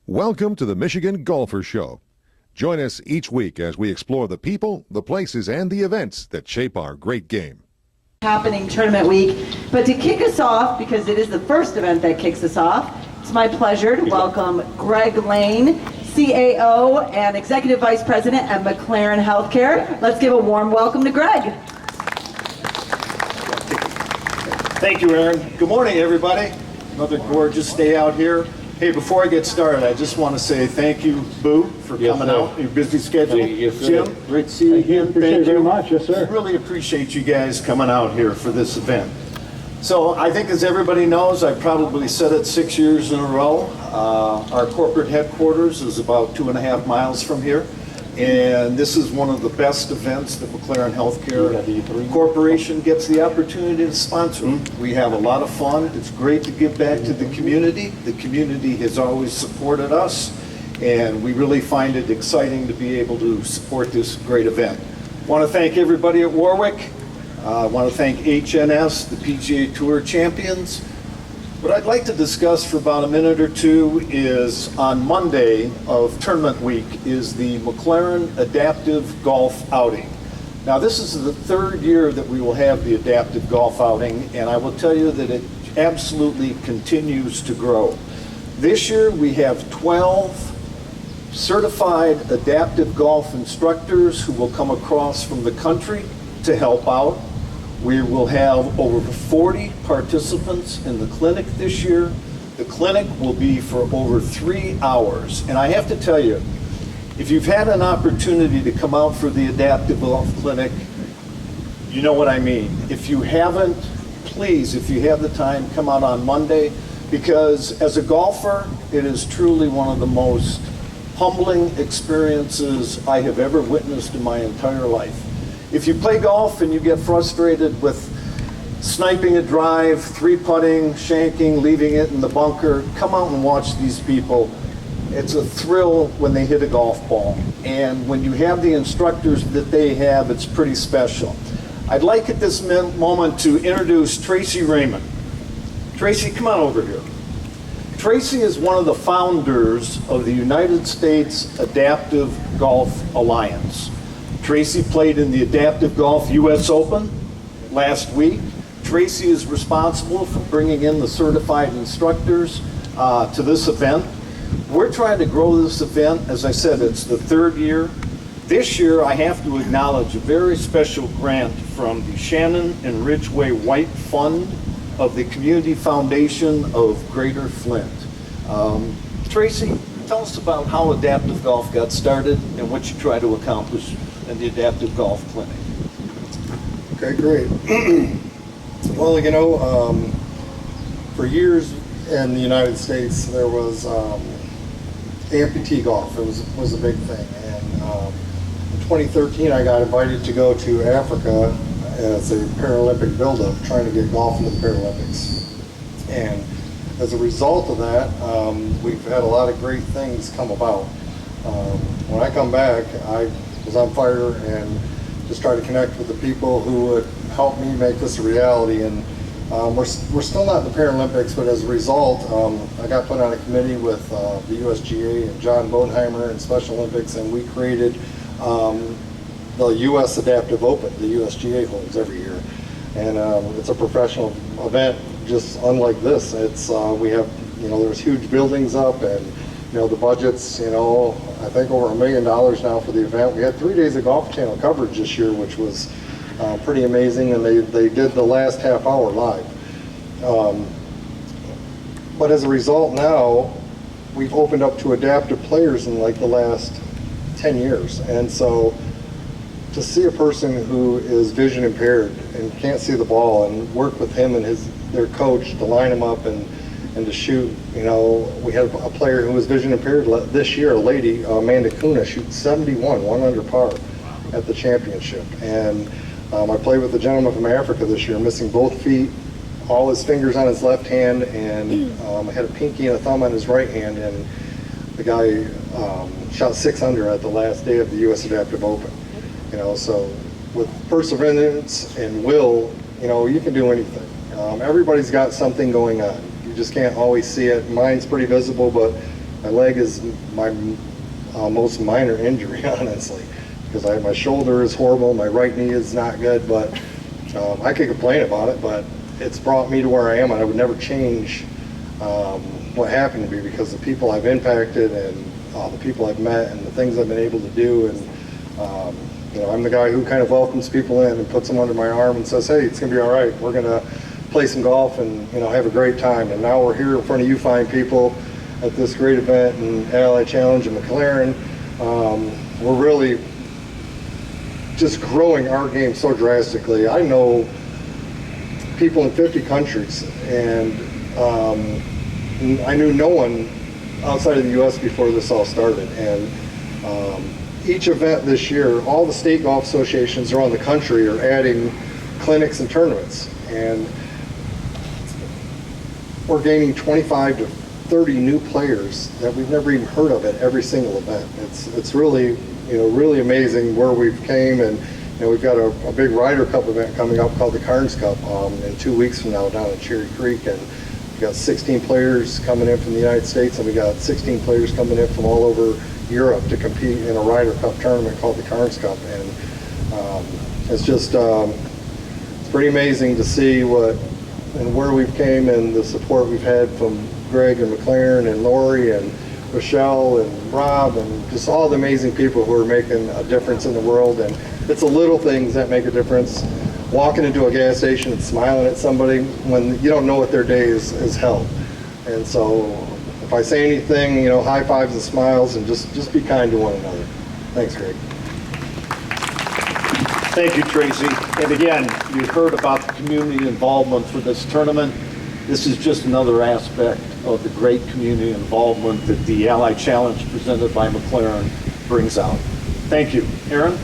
Welcome to the Michigan Golfer Show. Join us each week as we explore the people, the places, and the events that shape our great game. Happening tournament week, but to kick us off, because it is the first event that kicks us off, it's my pleasure to welcome Greg Lane, CAO and Executive Vice President at McLaren Healthcare. Let's give a warm welcome to Greg. Thank you, Aaron. Good morning, everybody. Another gorgeous day out here. Hey, before I get started, I just want to say thank you, Boo, for coming out. Your busy schedule. Yes, Jim, great to see you again. Appreciate it very much. Yes, sir. Really appreciate you guys coming out here for this event. So I think, as everybody knows, I've probably said it 6 years in a row. Our corporate headquarters is about 2.5 miles from here. And this is one of the best events that McLaren Healthcare Corporation gets the opportunity to sponsor. We have a lot of fun. It's great to give back to the community. The community has always supported us, and we really find it exciting to be able to support this great event. I want to thank everybody at Warwick. I want to thank HNS, the PGA Tour champions. What I'd like to discuss for about a minute or two is, on Monday of tournament week, is the McLaren Adaptive Golf Outing. Now, this is the third year that we will have the Adaptive Golf Outing, and I will tell you that it absolutely continues to grow. This year we have 12 certified adaptive golf instructors who will come across from the country to help out. We will have over 40 participants in the clinic this year. The clinic will be for over 3 hours. And I have to tell you, if you've had an opportunity to come out for the Adaptive Golf Clinic, you know what I mean. If you haven't, please, if you have the time, come out on Monday, because as a golfer, it is truly one of the most humbling experiences I have ever witnessed in my entire life. If you play golf and you get frustrated with sniping a drive, three-putting, shanking, leaving it in the bunker, come out and watch these people. It's a thrill when they hit a golf ball. And when you have the instructors that they have, it's pretty special. I'd like at this moment to introduce Tracy Ramin. Tracy, come on over here. Tracy is one of the founders of the United States Adaptive Golf Alliance. Tracy played in the Adaptive Golf US Open last week. Tracy is responsible for bringing in the certified instructors to this event. We're trying to grow this event. As I said, it's the third year. This year, I have to acknowledge a very special grant from the Shannon and Ridgeway White Fund of the Community Foundation of Greater Flint. Tracy, tell us about how adaptive golf got started and what you try to accomplish in the Adaptive Golf Clinic. Okay, great. Well, you know, for years in the United States, there was amputee golf. It was a big thing. And in 2013, I got invited to go to Africa as a Paralympic buildup, trying to get golf into the Paralympics. And as a result of that, we've had a lot of great things come about. When I come back, I was on fire and just try to connect with the people who would help me make this a reality. And we're still not in the Paralympics, but as a result, I got put on a committee with the USGA and John Bodenheimer and Special Olympics, and we created the US Adaptive Open, the USGA holds every year. And it's a professional event just unlike this. It's we have, you know, there's huge buildings up, and you know, the budget's, you know, I think over $1 million now for the event. We had 3 days of Golf Channel coverage this year, which was pretty amazing, and they did the last half hour live. But as a result now, we've opened up to adaptive players in like the last 10 years. And so to see a person who is vision impaired and can't see the ball and work with him and their coach to line him up and to shoot, you know, we had a player who was vision impaired this year, a lady, Amanda Kuna, shoots 71, 1 under par at the championship. And I played with a gentleman from Africa this year, missing both feet, all his fingers on his left hand, and had a pinky and a thumb on his right hand, and the guy shot 6 under at the last day of the US Adaptive Open. You know, so with perseverance and will, you know, you can do anything. Everybody's got something going on. You just can't always see it. Mine's pretty visible, but My leg is my most minor injury, honestly, because my shoulder is horrible, my right knee is not good, but I could complain about it, but it's brought me to where I am, and I would never change what happened to me because the people I've impacted and the people I've met and the things I've been able to do. And I'm the guy who kind of welcomes people in and puts them under my arm and says, hey, it's gonna be all right, we're gonna play some golf and have a great time. And now we're here in front of you fine people at this great event in Ally Challenge in McLaren. We're really just growing our game so drastically. I know people in 50 countries, and I knew no one outside of the U.S. before this all started. And each event this year, all the state golf associations around the country are adding clinics and tournaments, and we're gaining 25 to 30 new players that we've never even heard of at every single event. It's really really amazing where we've came. And we've got a big Ryder Cup event coming up called the Carnes Cup in 2 weeks from now down at Cherry Creek, and we've got 16 players coming in from the United States, and we got 16 players coming in from all over Europe to compete in a Ryder Cup tournament called the Carnes Cup. And it's just it's pretty amazing to see what and where we've came and the support we've had from Greg and McLaren and Lori and Rochelle and Rob and just all the amazing people who are making a difference in the world. And it's the little things that make a difference. Walking into a gas station and smiling at somebody when you don't know what their day is held. And so if I say anything, high fives and smiles, and just be kind to one another. Thanks, Greg. Thank you, Tracy. And again, you heard about the community involvement for this tournament. This is just another aspect of the great community involvement that the Ally Challenge presented by McLaren brings out. Thank you. Aaron?